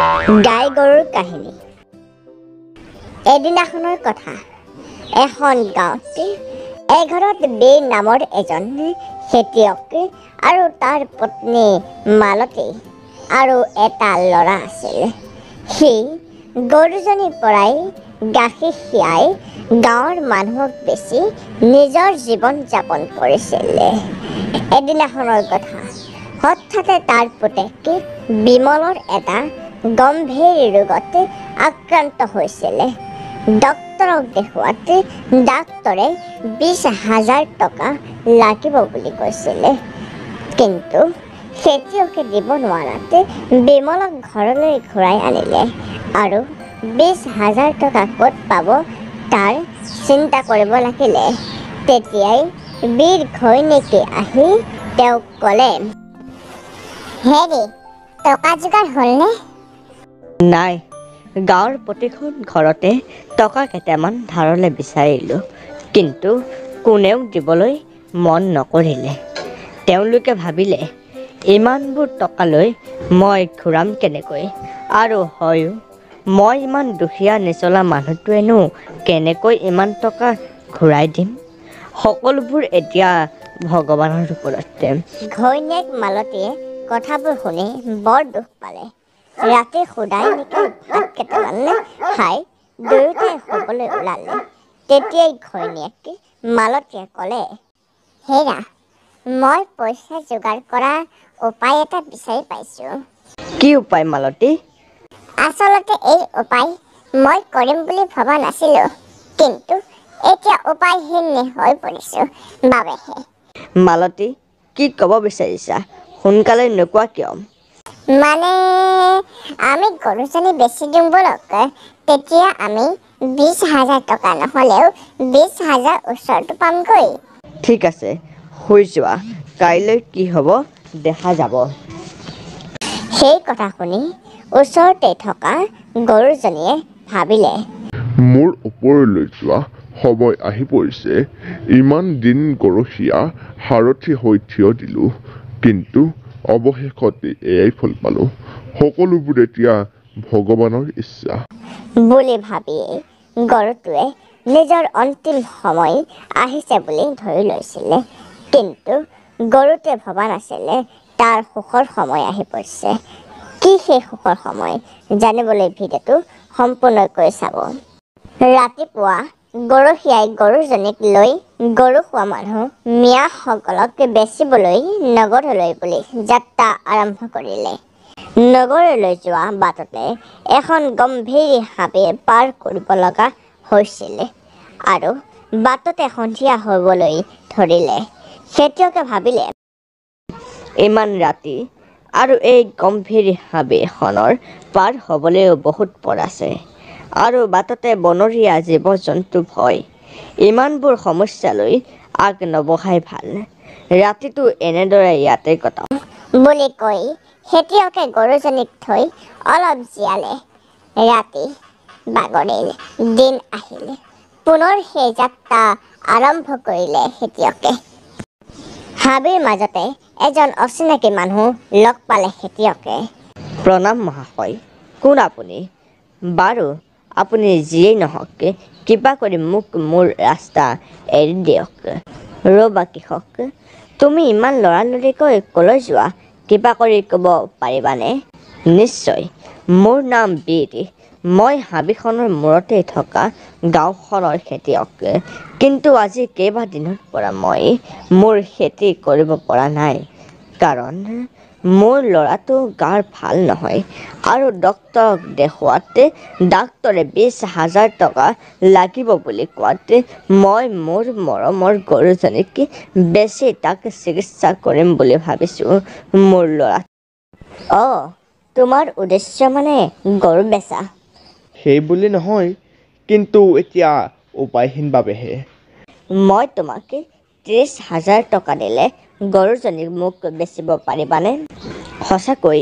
গাই গৰুৰ কাহিনী। এদিনাখনৰ কথা। এখন গাঁৱত এঘৰত বীৰ নামৰ এজন খেতিয়ক আৰু তাৰ পত্নী মালতী আৰু এটা ল'ৰা আছিল। সি গৰুজনীৰ পৰাই গাখীৰ খীৰাই গাঁৱৰ মানুহক বেচি নিজৰ জীৱন যাপন কৰিছিল। এদিনাখনৰ কথা। হঠাতে তাৰ পুতেক বিমলৰ এটা গম্ভীৰ ৰোগত আক্ৰান্ত হৈছিল। ডক্তৰক দেখুৱাত ডাক্তৰে 20,000 টকা লাগিব বুলি কৈছিল। কিন্তু খেতিয়কে দিব নোৱাৰাত বিমলক ঘৰলৈ ঘূৰাই আনিলে আৰু 20,000 টকা ক'ত পাব তাৰ চিন্তা কৰিব লাগিলে। তেতিয়াই বীৰ ঘৈণীয়েকে আহি তেওঁক ক'লে, হেৰি টকা যোগাৰ হ'লনে? নাই, গাঁৱৰ প্ৰতিখন ঘৰতে টকা কেইটামান ধাৰলৈ বিচাৰিলোঁ, কিন্তু কোনেও দিবলৈ মন নকৰিলে। তেওঁলোকে ভাবিলে, ইমানবোৰ টকালৈ মই ঘূৰাম কেনেকৈ? আৰু হয়ো, মই ইমান দুখীয়া নিচলা মানুহটোৱেনো কেনেকৈ ইমান টকা ঘূৰাই দিম? সকলোবোৰ এতিয়া ভগৱানৰ ওপৰত। ঘৈণীয়েক মালতীয়ে কথাবোৰ শুনি বৰ দুখ পালে। ৰাতি সুদাই নিশাই ভাত কেইটামান খাই দুয়োটাই শুবলৈ ওলালে। তেতিয়াই ঘৈণীয়েক মালতীয়ে ক'লে, হেৰা, মই পইচা যোগাৰ কৰা উপায় এটা বিচাৰি পাইছোঁ। কি উপায় মালতী? আচলতে এই উপায় মই কৰিম বুলি ভবা নাছিলোঁ, কিন্তু এতিয়া উপায়হীন হৈ পৰিছোঁ বাবেহে। মালতী, কি ক'ব বিচাৰিছা? সোনকালে নোকোৱা কিয়? মানে আমি গৰুজনী বেচি দিওঁ বলক, তেতিয়া আমি 20,000 টকা নহ'লেও 20,000 ওচৰটো পামগৈ। ঠিক আছে, শুই যোৱা, কাইলৈ কি হ'ব দেখা যাব। সেই কথা শুনি ওচৰতে থকা গৰুজনীয়ে ভাবিলে, মোৰ ওপৰলৈ যোৱা সময় আহি পৰিছে। ইমান দিন গৰখীয়া সাৰথি হৈ থিয় দিলোঁ, কিন্তু অৱশেষত এয়াই ফল পালোঁ। সকলোবোৰ এতিয়া ভগৱানৰ ইচ্ছা বুলি ভাবিয়েই গৰুটোৱে নিজৰ অন্তিম সময় আহিছে বুলি ধৰি লৈছিল। কিন্তু গৰুটোৱে ভবা নাছিল তাৰ সুখৰ সময় আহি পৰিছে। কি সেই সুখৰ সময়? জানিবলৈ ভিডিঅ'টো সম্পূৰ্ণকৈ চাব। ৰাতিপুৱা গৰখীয়াই গৰুজনীক লৈ গৰু খোৱা মানুহ মিয়াসকলক বেচিবলৈ নগৰলৈ বুলি যাত্ৰা আৰম্ভ কৰিলে। নগৰলৈ যোৱা বাটতে এখন গম্ভীৰ হাবি পাৰ কৰিব লগা হৈছিল আৰু বাটতে সন্ধিয়া হ'বলৈ ধৰিলে। খেতিয়কে ভাবিলে, ইমান ৰাতি আৰু এই গম্ভীৰ হাবিখনৰ পাৰ হ'বলৈও বহুত পথ আছে, আৰু বাটতে বনৰীয়া জীৱ-জন্তু ভয়। ইমানবোৰ সমস্যালৈ আগ নবঢ়াই ভাল। ৰাতিটো এনেদৰে ইয়াতে কটাওঁ বুলি কৈ খেতিয়কে গৰুজনীক থৈ অলপ জীয়ালে। ৰাতি বাগৰিল, দিন আহিল। পুনৰ সেই যাত্ৰা আৰম্ভ কৰিলে খেতিয়কে। হাবিৰ মাজতে এজন অচিনাকি মানুহ লগ পালে খেতিয়কে। প্ৰণাম মহাশয়, কোন আপুনি? বাৰু আপুনি যিয়েই নহওক, কৃপা কৰি মোক মোৰ ৰাস্তা এৰি দিয়ক। ৰ'বা কৃষক, তুমি ইমান লৰালৰিকৈ ক'লৈ যোৱা, কৃপা কৰি ক'ব পাৰিবানে? নিশ্চয়, মোৰ নাম বীৰ। মই হাবিখনৰ মূৰতে থকা গাঁওখনৰ খেতিয়ক। কিন্তু আজি কেইবাদিনৰ পৰা মই মোৰ খেতি কৰিব পৰা নাই, কাৰণ মোৰ ল'ৰাটো গাৰ ভাল নহয় আৰু ডক্তৰক দেখুৱাতে ডাক্তৰে 20,000 টকা লাগিব বুলি কোৱাতে মই মোৰ মৰমৰ গৰুজনীক বেচি তাক চিকিৎসা কৰিম বুলি ভাবিছোঁ। মোৰ ল'ৰা। অঁ, তোমাৰ উদ্দেশ্য মানে গৰু বেচা? সেই বুলি নহয়, কিন্তু এতিয়া উপায়হীন বাবেহে। মই তোমাক 30,000 টকা দিলে গৰুজনীক মোক বেচিব পাৰিবানে? সঁচাকৈ?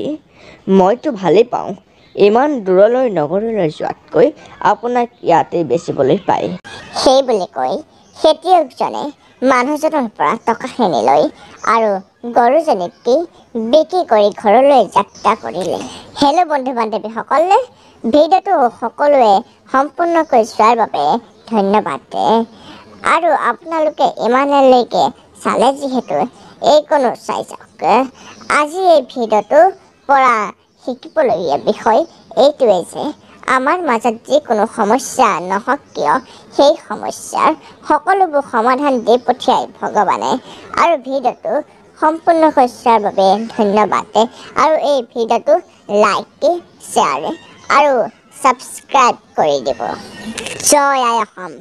মইতো ভালেই পাওঁ। ইমান দূৰলৈ নগৰলৈ যোৱাতকৈ আপোনাক ইয়াতে বেচিবলৈ পাই। সেই বুলি কৈ খেতিয়কজনে মানুহজনৰ পৰা টকাখিনি লৈ আৰু গৰুজনীকে বিক্ৰী কৰি ঘৰলৈ যাত্ৰা কৰিলে। হেল্ল' বন্ধু বান্ধৱীসকলে, ভিডিঅ'টো সকলোৱে সম্পূৰ্ণকৈ চোৱাৰ বাবে ধন্যবাদ। আৰু আপোনালোকে ইমানলৈকে চালে যিহেতু এইকণো চাই যাওক। আজি এই ভিডিঅ'টোৰ পৰা শিকিবলগীয়া বিষয় এইটোৱে যে আমাৰ মাজত যিকোনো সমস্যা নহওক কিয় সেই সমস্যাৰ সকলোবোৰ সমাধান দি পঠিয়াই ভগৱানে। আৰু ভিডিঅ'টো সম্পূৰ্ণকৈ চোৱাৰ বাবে ধন্যবাদ। আৰু এই ভিডিঅ'টো লাইক, শ্বেয়াৰ আৰু ছাবস্ক্ৰাইব কৰি দিব। জয় আই অসম।